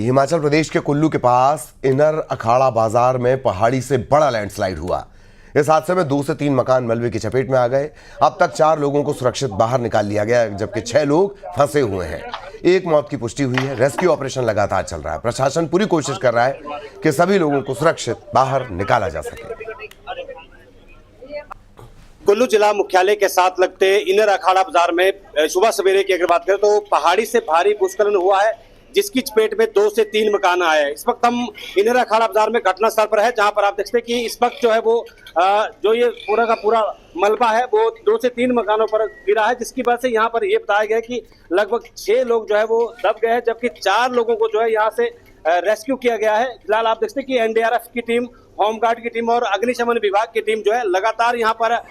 हिमाचल प्रदेश के कुल्लू के पास इनर अखाड़ा बाजार में पहाड़ी से बड़ा लैंडस्लाइड हुआ। इस हादसे में 2 से 3 मकान मलबे की चपेट में आ गए। अब तक 4 लोगों को सुरक्षित बाहर निकाल लिया गया, जबकि 6 लोग फंसे हुए हैं। एक मौत की पुष्टि हुई है। रेस्क्यू ऑपरेशन लगातार चल रहा है। प्रशासन पूरी कोशिश कर रहा है कि सभी लोगों को सुरक्षित बाहर निकाला जा सके। कुल्लू जिला मुख्यालय के साथ लगते इनर अखाड़ा बाजार में सुबह सवेरे की अगर बात करें तो पहाड़ी से भारी भूस्खलन हुआ है, जिसकी चपेट में 2 से 3 मकान आए हैं। इस वक्त हम इनर अखाड़ा बाजार में घटना स्थल पर है, जहां पर आप देखते हैं कि इस वक्त जो है वो जो ये पूरा का पूरा मलबा है वो 2 से 3 मकानों पर गिरा है, जिसकी वजह से यहाँ पर ये बताया गया कि लगभग 6 लोग जो है वो दब गए हैं, जबकि 4 लोगों को जो है यहाँ से रेस्क्यू किया गया है। फिलहाल आप देखते हैं कि एनडीआरएफ की टीम, होमगार्ड की टीम और अग्निशमन विभाग की टीम जो है लगातार यहाँ पर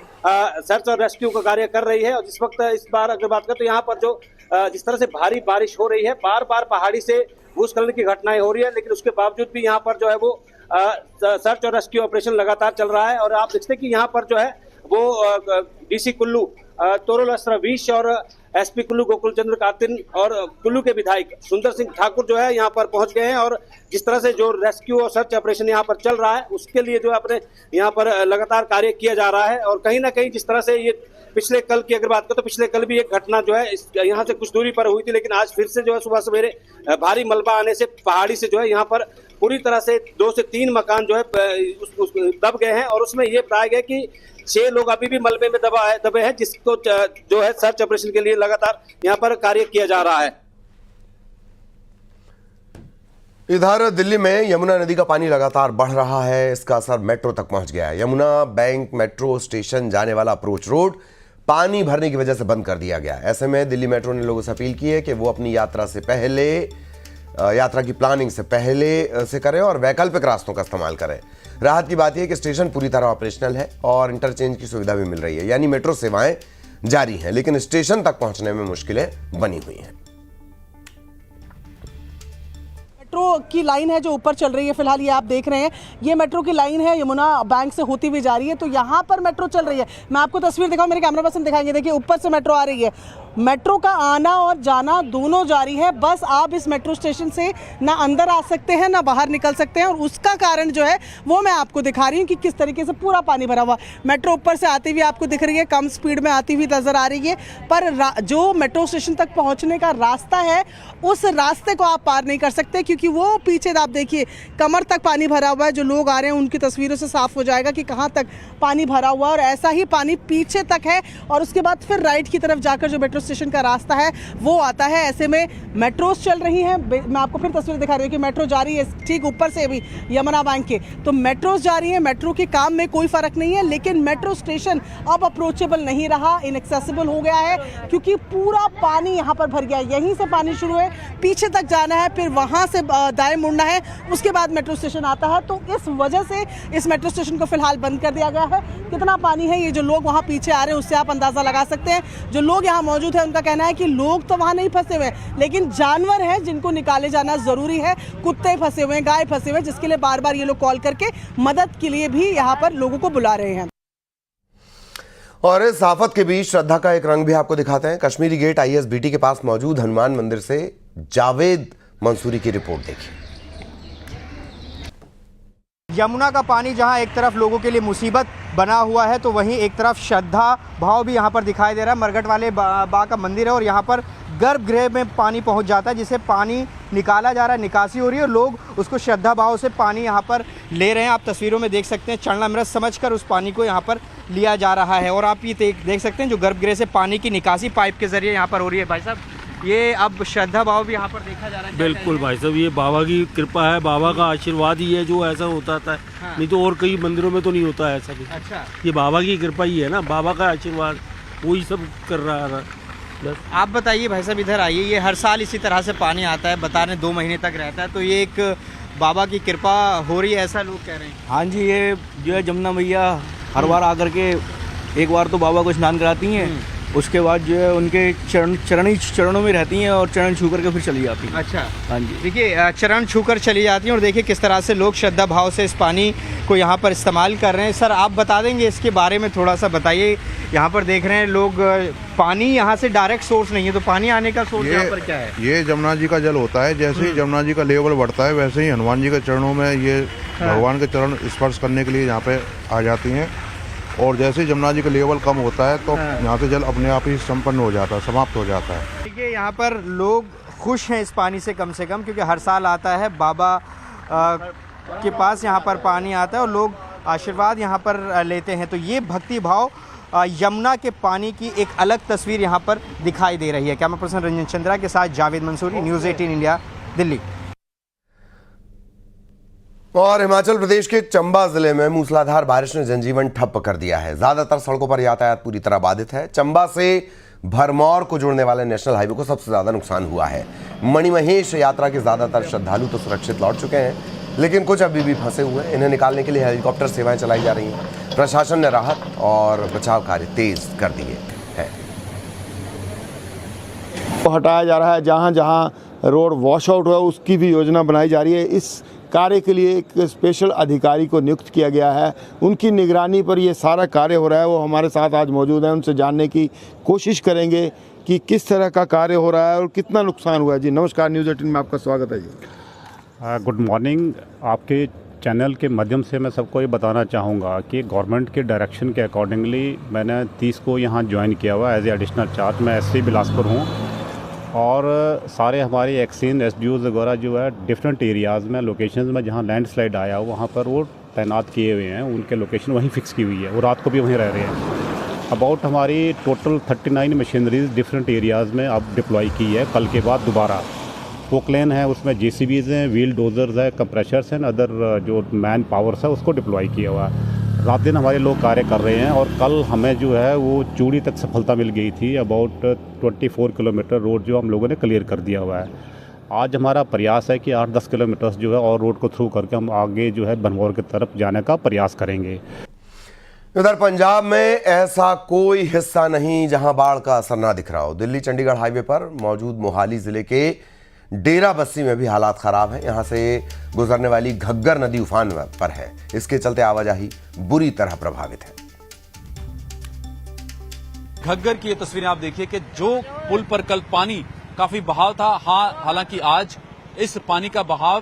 सर्च और रेस्क्यू का कार्य कर रही है। और जिस वक्त इस बार अगर बात करें तो यहाँ पर जो जिस तरह से भारी बारिश हो रही है, बार बार पहाड़ी से भूस्खलन की घटनाएं हो रही है, लेकिन उसके बावजूद भी यहाँ पर जो है वो सर्च और रेस्क्यू ऑपरेशन लगातार चल रहा है। और आप देखते हैं कि यहाँ पर जो है वो डीसी कुल्लू तोरुल रवीश और एसपी कुल्लू गोकुल चंद्र कातिन और कुल्लू के विधायक सुंदर सिंह ठाकुर जो है यहाँ पर पहुंच गए हैं। और जिस तरह से जो रेस्क्यू और सर्च ऑपरेशन यहाँ पर चल रहा है, उसके लिए जो अपने यहाँ पर लगातार कार्य किया जा रहा है। और कहीं ना कहीं जिस तरह से ये पिछले कल की अगर बात करें तो पिछले कल भी एक घटना जो है यहाँ से कुछ दूरी पर हुई थी, लेकिन आज फिर से जो है सुबह सवेरे भारी मलबा आने से पहाड़ी से जो है यहाँ पर पूरी तरह से 2 से 3 मकान जो है दब गए हैं। और उसमें ये बताया गया कि 6 लोग अभी भी मलबे में दबे हैं, जिसको जो है सर्च ऑपरेशन के लिए लगातार यहाँ पर कार्य किया जा रहा है। इधर दिल्ली में यमुना नदी का पानी लगातार बढ़ रहा है। इसका असर मेट्रो तक पहुंच गया है। यमुना बैंक मेट्रो स्टेशन जाने वाला अप्रोच रोड पानी भरने की वजह से बंद कर दिया गया। ऐसे में दिल्ली मेट्रो ने लोगों से अपील की है कि वो अपनी यात्रा की प्लानिंग से पहले से करें और वैकल्पिक रास्तों का इस्तेमाल करें। राहत की बात यह है कि स्टेशन पूरी तरह ऑपरेशनल है और इंटरचेंज की सुविधा भी मिल रही है, यानी मेट्रो सेवाएं जारी हैं, लेकिन स्टेशन तक पहुंचने में मुश्किलें बनी हुई हैं। मेट्रो की लाइन है जो ऊपर चल रही है, फिलहाल ये आप देख रहे हैं, ये मेट्रो की लाइन है, यमुना बैंक से होती हुई जा रही है। तो यहाँ पर मेट्रो चल रही है। मैं आपको तस्वीर दिखाऊं, मेरे कैमरा पर्सन दिखाएंगे। देखिए ऊपर से मेट्रो आ रही है। मेट्रो का आना और जाना दोनों जारी है। बस आप इस मेट्रो स्टेशन से ना अंदर आ सकते हैं ना बाहर निकल सकते हैं। और उसका कारण जो है वो मैं आपको दिखा रही हूँ कि किस तरीके से पूरा पानी भरा हुआ। मेट्रो ऊपर से आती हुई आपको दिख रही है, कम स्पीड में आती हुई नजर आ रही है, पर जो मेट्रो स्टेशन तक पहुँचने का रास्ता है उस रास्ते को आप पार नहीं कर सकते, क्योंकि वो पीछे आप देखिए कमर तक पानी भरा हुआ है। जो लोग आ रहे हैं उनकी तस्वीरों से साफ हो जाएगा कि कहाँ तक पानी भरा हुआ है। और ऐसा ही पानी पीछे तक है और उसके बाद फिर राइट की तरफ जाकर जो मेट्रो स्टेशन का रास्ता है वो आता है। ऐसे में मेट्रोस चल रही हैं। मैं आपको फिर तस्वीर दिखा रही हूँ कि मेट्रो जा रही है ठीक ऊपर से भी यमुना बैंक के, तो मेट्रोस जा रही है। मेट्रो के काम में कोई फर्क नहीं है, लेकिन मेट्रो स्टेशन अब अप्रोचेबल नहीं रहा, इनएक्सेसिबल हो गया है, क्योंकि पूरा पानी यहाँ पर भर गया। यहीं से पानी शुरू है, पीछे तक जाना है, फिर वहाँ से दाएं मुड़ना है, उसके बाद मेट्रो स्टेशन आता है। तो इस वजह से इस मेट्रो स्टेशन को फिलहाल बंद कर दिया गया है। कितना पानी है, ये जो लोग वहाँ पीछे आ रहे हैं उससे आप अंदाजा लगा सकते हैं। जो लोग यहाँ मौजूद हैं उनका कहना है कि लोग तो वहाँ नहीं फंसे हुए, लेकिन जानवर हैं जिनको निकाले जाना जरूरी है। कुत्ते फंसे हुए हैं, गाय फंसे हुए हैं, जिसके लिए बार बार ये लोग कॉल करके मदद के लिए भी यहाँ पर लोगों को बुला रहे हैं। और इस आफत के बीच श्रद्धा का एक रंग भी आपको दिखाते हैं। कश्मीरी गेट ISBT के पास मौजूद हनुमान मंदिर से जावेद मंसूरी की रिपोर्ट देखिए। यमुना का पानी जहां एक तरफ लोगों के लिए मुसीबत बना हुआ है, तो वहीं एक तरफ श्रद्धा भाव भी यहां पर दिखाई दे रहा है। मरघट वाले बा का मंदिर है और यहां पर गर्भगृह में पानी पहुंच जाता है, जिसे पानी निकाला जा रहा है, निकासी हो रही है और लोग उसको श्रद्धा भाव से पानी यहां पर ले रहे हैं। आप तस्वीरों में देख सकते हैं, चरणामृत समझकर उस पानी को यहां पर लिया जा रहा है। और आप ये देख सकते हैं जो गर्भगृह से पानी की निकासी पाइप के जरिए यहाँ पर हो रही है। भाई साहब, ये अब श्रद्धा भाव भी यहाँ पर देखा जा रहा है। बिल्कुल भाई साहब, ये बाबा की कृपा है, बाबा का आशीर्वाद ही है जो ऐसा होता है। हाँ। नहीं तो और कई मंदिरों में तो नहीं होता है ऐसा भी। अच्छा, ये बाबा की कृपा ही है ना, बाबा का आशीर्वाद, वही सब कर रहा है बस। आप बताइए भाई साहब, इधर आइए। ये हर साल इसी तरह से पानी आता है, बता रहे 2 महीने तक रहता है, तो ये एक बाबा की कृपा हो रही है ऐसा लोग कह रहे हैं। हाँ जी, ये जो है जमुना मैया हर बार आकर के एक बार तो बाबा को स्नान कराती हैं, उसके बाद जो है उनके चरणों में रहती हैं और चरण छू करके फिर चली जाती हैं। अच्छा, हाँ जी। देखिए चरण छूकर चली जाती हैं और देखिए किस तरह से लोग श्रद्धा भाव से इस पानी को यहाँ पर इस्तेमाल कर रहे हैं। सर आप बता देंगे इसके बारे में थोड़ा सा बताइए। यहाँ पर देख रहे हैं लोग, पानी यहाँ से डायरेक्ट सोर्स नहीं है, तो पानी आने का सोर्स यहाँ पर क्या है? ये जमुना जी का जल होता है। जैसे ही जमुना जी का लेवल बढ़ता है वैसे ही हनुमान जी के चरणों में ये भगवान के चरण स्पर्श करने के लिए यहाँ पे आ जाती हैं, और जैसे ही जमुना जी का लेवल कम होता है तो यहाँ से जल अपने आप ही संपन्न हो जाता है, समाप्त हो जाता है। देखिए यहाँ पर लोग खुश हैं इस पानी से कम क्योंकि हर साल आता है बाबा के पास, यहाँ पर पानी आता है और लोग आशीर्वाद यहाँ पर लेते हैं। तो ये भक्ति भाव यमुना के पानी की एक अलग तस्वीर यहाँ पर दिखाई दे रही है। कैमरा पर्सन रंजन चंद्रा के साथ जावेद मंसूरी, न्यूज़ 18 इंडिया, दिल्ली। और हिमाचल प्रदेश के चंबा जिले में मूसलाधार बारिश ने जनजीवन ठप कर दिया है। ज्यादातर सड़कों पर यातायात पूरी तरह बाधित है। चंबा से भरमौर को जोड़ने वाले नेशनल हाईवे को सबसे ज्यादा नुकसान हुआ है। मणिमहेश यात्रा के ज्यादातर श्रद्धालु तो सुरक्षित लौट चुके हैं, लेकिन कुछ अभी भी फंसे हुए हैं। इन्हें निकालने के लिए हेलीकॉप्टर सेवाएं चलाई जा रही हैं। प्रशासन ने राहत और बचाव कार्य तेज कर दिए हैं। हटाया जा रहा है, जहां जहां रोड वॉश आउट हुआ उसकी भी योजना बनाई जा रही है। इस कार्य के लिए एक स्पेशल अधिकारी को नियुक्त किया गया है, उनकी निगरानी पर ये सारा कार्य हो रहा है। वो हमारे साथ आज मौजूद हैं, उनसे जानने की कोशिश करेंगे कि किस तरह का कार्य हो रहा है और कितना नुकसान हुआ है। जी नमस्कार, न्यूज़ 18 में आपका स्वागत है जी। Good morning. आपके चैनल के माध्यम से मैं सबको ये बताना चाहूँगा कि गवर्नमेंट के डायरेक्शन के अकॉर्डिंगली मैंने 30 को यहाँ ज्वाइन किया हुआ एज ए एडिशनल चार्ज। मैं एससी बिलासपुर हूँ और सारे हमारे एक्सीन एसडीओज वगैरह जो है डिफरेंट एरियाज़ में, लोकेशंस में जहाँ लैंडस्लाइड आया वहाँ पर वो तैनात किए हुए हैं। उनके लोकेशन वहीं फिक्स की हुई है, वो रात को भी वहीं रह रहे हैं। अबाउट हमारी टोटल 39 मशीनरीज डिफरेंट एरियाज़ में अब डिप्लॉय की है। कल के बाद दोबारा पोकलेन है, उसमें जेसीबीज़ हैं, व्हील डोजर्स है, कंप्रेशर्स हैं, अदर जो मैन पावर्स है उसको डिप्लॉय किया हुआ है। रात दिन हमारे लोग कार्य कर रहे हैं और कल हमें जो है वो चूड़ी तक सफलता मिल गई थी। अबाउट 24 किलोमीटर रोड जो हम लोगों ने क्लियर कर दिया हुआ है। आज हमारा प्रयास है कि 8-10 किलोमीटर्स जो है और रोड को थ्रू करके हम आगे जो है भरमौर की तरफ जाने का प्रयास करेंगे। उधर पंजाब में ऐसा कोई हिस्सा नहीं जहां बाढ़ का असर ना दिख रहा हो। दिल्ली चंडीगढ़ हाईवे पर मौजूद मोहाली जिले के डेरा बस्सी में भी हालात खराब हैं। यहां से गुजरने वाली घग्गर नदी उफान पर है, इसके चलते आवाजाही बुरी तरह प्रभावित है। घग्गर की ये तस्वीरें आप देखिए कि जो पुल पर कल पानी काफी बहाव था, हालांकि आज इस पानी का बहाव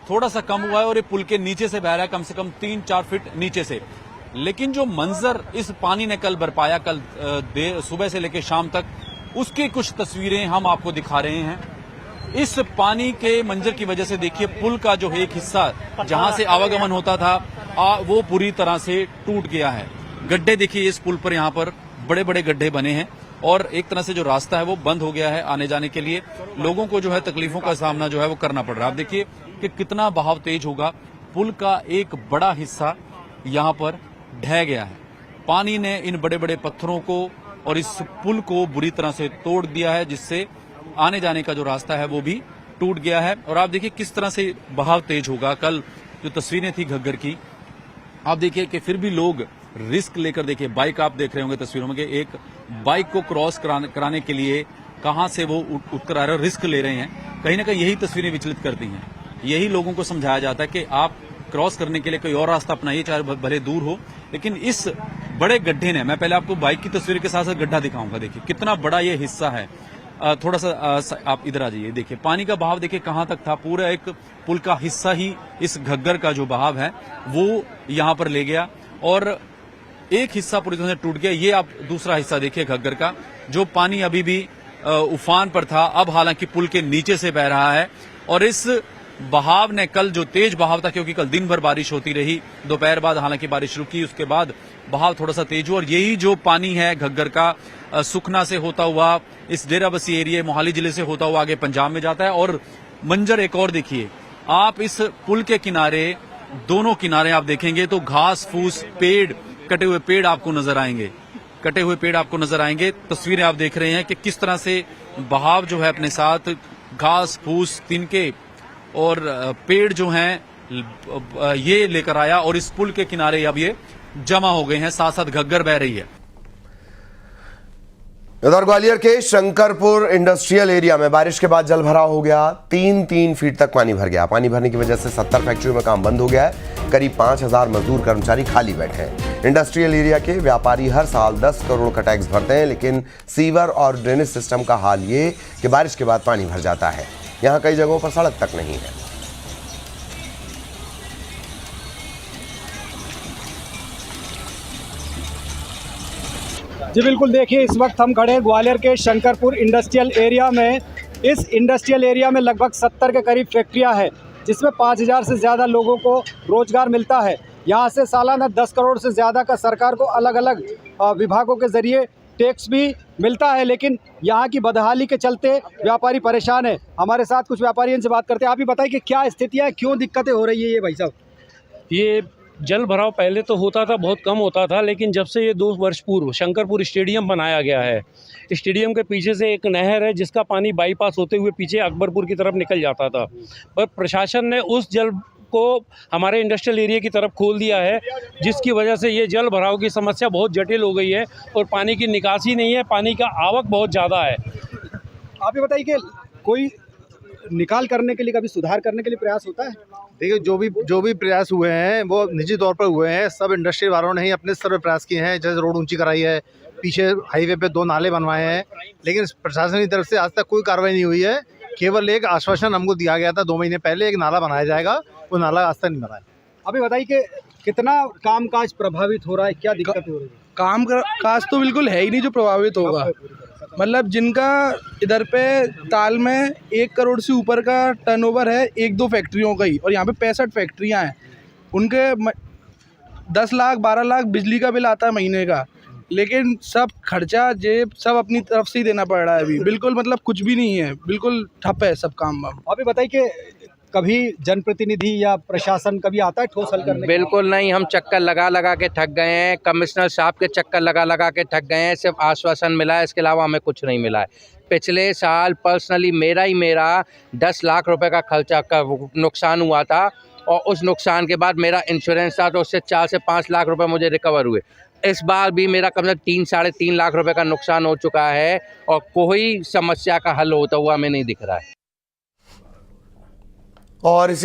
थोड़ा सा कम हुआ है और ये पुल के नीचे से बह रहा है, कम से कम 3-4 फीट नीचे से। लेकिन जो मंजर इस पानी ने कल बरपाया, कल देर सुबह से लेकर शाम तक, उसकी कुछ तस्वीरें हम आपको दिखा रहे हैं। इस पानी के मंजर की वजह से देखिए पुल का जो एक हिस्सा जहां से आवागमन होता था वो पूरी तरह से टूट गया है। गड्ढे देखिए इस पुल पर, यहाँ पर बड़े बड़े गड्ढे बने हैं और एक तरह से जो रास्ता है वो बंद हो गया है आने जाने के लिए। लोगों को जो है तकलीफों का सामना जो है वो करना पड़ रहा है। आप देखिए कि कितना बहाव तेज होगा। पुल का एक बड़ा हिस्सा यहाँ पर ढह गया है। पानी ने इन बड़े बड़े पत्थरों को और इस पुल को बुरी तरह से तोड़ दिया है, जिससे आने जाने का जो रास्ता है वो भी टूट गया है। और आप देखिए किस तरह से बहाव तेज होगा। कल जो तस्वीरें थी घग्गर की, आप देखिए कि फिर भी लोग रिस्क लेकर, देखिए बाइक आप देख रहे होंगे तस्वीरों में कि एक बाइक को क्रॉस कराने के लिए कहां से वो उठकर आ रहे हैं, रिस्क ले रहे हैं। कहीं ना कहीं यही तस्वीरें विचलित करती हैं। यही लोगों को समझाया जाता है कि आप क्रॉस करने के लिए कोई और रास्ता अपनाइए, चाहे भले दूर हो। लेकिन इस बड़े गड्ढे ने, मैं पहले आपको बाइक की तस्वीर के साथ साथ गड्ढा दिखाऊंगा। देखिए कितना बड़ा ये हिस्सा है। थोड़ा सा आप इधर आ जाइए। देखिए पानी का बहाव देखिए कहां तक था। पूरा एक पुल का हिस्सा ही इस घग्गर का जो बहाव है वो यहां पर ले गया और एक हिस्सा पूरी तरह से टूट गया। ये आप दूसरा हिस्सा देखिए घग्गर का, जो पानी अभी भी उफान पर था, अब हालांकि पुल के नीचे से बह रहा है। और इस बहाव ने, कल जो तेज बहाव था, क्योंकि कल दिन भर बारिश होती रही, दोपहर बाद हालांकि बारिश रुकी, उसके बाद बहाव थोड़ा सा तेज हुआ। और यही जो पानी है घग्गर का, सुखना से होता हुआ इस डेरा बस्सी एरिया मोहाली जिले से होता हुआ आगे पंजाब में जाता है। और मंजर एक और देखिए, आप इस पुल के किनारे, दोनों किनारे आप देखेंगे तो घास फूस, पेड़, कटे हुए पेड़ आपको नजर आएंगे, कटे हुए पेड़ आपको नजर आएंगे। तस्वीरें आप देख रहे हैं कि किस तरह से बहाव जो है अपने साथ घास फूस, तिनके और पेड़ जो हैं ये लेकर आया और इस पुल के किनारे अब ये जमा हो गए हैं, साथ साथ घग्गर बह रही है। उधर ग्वालियर के शंकरपुर इंडस्ट्रियल एरिया में बारिश के बाद जल भराव हो गया। 3-3 फीट तक पानी भर गया। पानी भरने की वजह से 70 फैक्ट्रियों में काम बंद हो गया है। करीब 5000 मजदूर कर्मचारी खाली बैठे हैं। इंडस्ट्रियल एरिया के व्यापारी हर साल 10 करोड़ का टैक्स भरते हैं, लेकिन सीवर और ड्रेनेज सिस्टम का हाल ये कि बारिश के बाद पानी भर जाता है। यहाँ कई जगहों पर सड़क तक नहीं है। जी बिल्कुल, देखिए इस वक्त हम खड़े हैं ग्वालियर के शंकरपुर इंडस्ट्रियल एरिया में। इस इंडस्ट्रियल एरिया में लगभग 70 के करीब फैक्ट्रियां हैं, जिसमें 5000 से ज़्यादा लोगों को रोज़गार मिलता है। यहाँ से सालाना 10 करोड़ से ज़्यादा का सरकार को अलग अलग विभागों के ज़रिए टैक्स भी मिलता है, लेकिन यहाँ की बदहाली के चलते व्यापारी परेशान है। हमारे साथ कुछ व्यापारियों से बात करते हैं। आप ही बताइए कि क्या स्थितियाँ है, क्यों दिक्कतें हो रही है ये भाई साहब? ये जल भराव पहले तो होता था, बहुत कम होता था, लेकिन जब से ये 2 वर्ष पूर्व शंकरपुर स्टेडियम बनाया गया है, स्टेडियम के पीछे से एक नहर है जिसका पानी बाईपास होते हुए पीछे अकबरपुर की तरफ निकल जाता था, पर प्रशासन ने उस जल को हमारे इंडस्ट्रियल एरिया की तरफ खोल दिया है, जिसकी वजह से ये जल भराव की समस्या बहुत जटिल हो गई है और पानी की निकासी नहीं है, पानी का आवक बहुत ज़्यादा है। आप ये बताइए कि कोई निकाल करने के लिए, कभी सुधार करने के लिए प्रयास होता है? देखिए, जो भी प्रयास हुए हैं वो निजी तौर पर हुए हैं। सब इंडस्ट्री वालों ने ही अपने स्तर पर प्रयास किए हैं। जैसे रोड ऊंची कराई है, पीछे हाईवे पे 2 नाले बनवाए हैं, लेकिन प्रशासन की तरफ से आज तक कोई कार्रवाई नहीं हुई है। केवल एक आश्वासन हमको दिया गया था 2 महीने पहले, एक नाला बनाया जाएगा, वो नाला आज तक नहीं बना है। अभी बताइए कि कितना कामकाज प्रभावित हो रहा है, क्या दिक्कत हो रही है? काम काज तो बिल्कुल है ही नहीं जो प्रभावित होगा। मतलब जिनका इधर पे ताल में 1 करोड़ से ऊपर का टर्नओवर है 1-2 फैक्ट्रियों का ही, और यहाँ पे 65 फैक्ट्रियाँ हैं। उनके 10 लाख 12 लाख बिजली का बिल आता है महीने का, लेकिन सब खर्चा जेब सब अपनी तरफ से ही देना पड़ रहा है। अभी बिल्कुल मतलब कुछ भी नहीं है, बिल्कुल ठप है सब काम। अभी बताइए कि कभी जनप्रतिनिधि या प्रशासन कभी आता है ठोस हल करने? बिल्कुल नहीं, हम चक्कर लगा के थक गए हैं। कमिश्नर साहब के चक्कर लगा के थक गए हैं। सिर्फ आश्वासन मिला है, इसके अलावा हमें कुछ नहीं मिला है। पिछले साल पर्सनली मेरा 10 लाख रुपए का खर्चा का नुकसान हुआ था, और उस नुकसान के बाद मेरा इंश्योरेंस था तो उससे 4 से 5 लाख रुपए मुझे रिकवर हुए। इस बार भी मेरा कम से कम 3-3.5 लाख रुपए का नुकसान हो चुका है, और कोई समस्या का हल होता हुआ हमें नहीं दिख रहा है। और इसी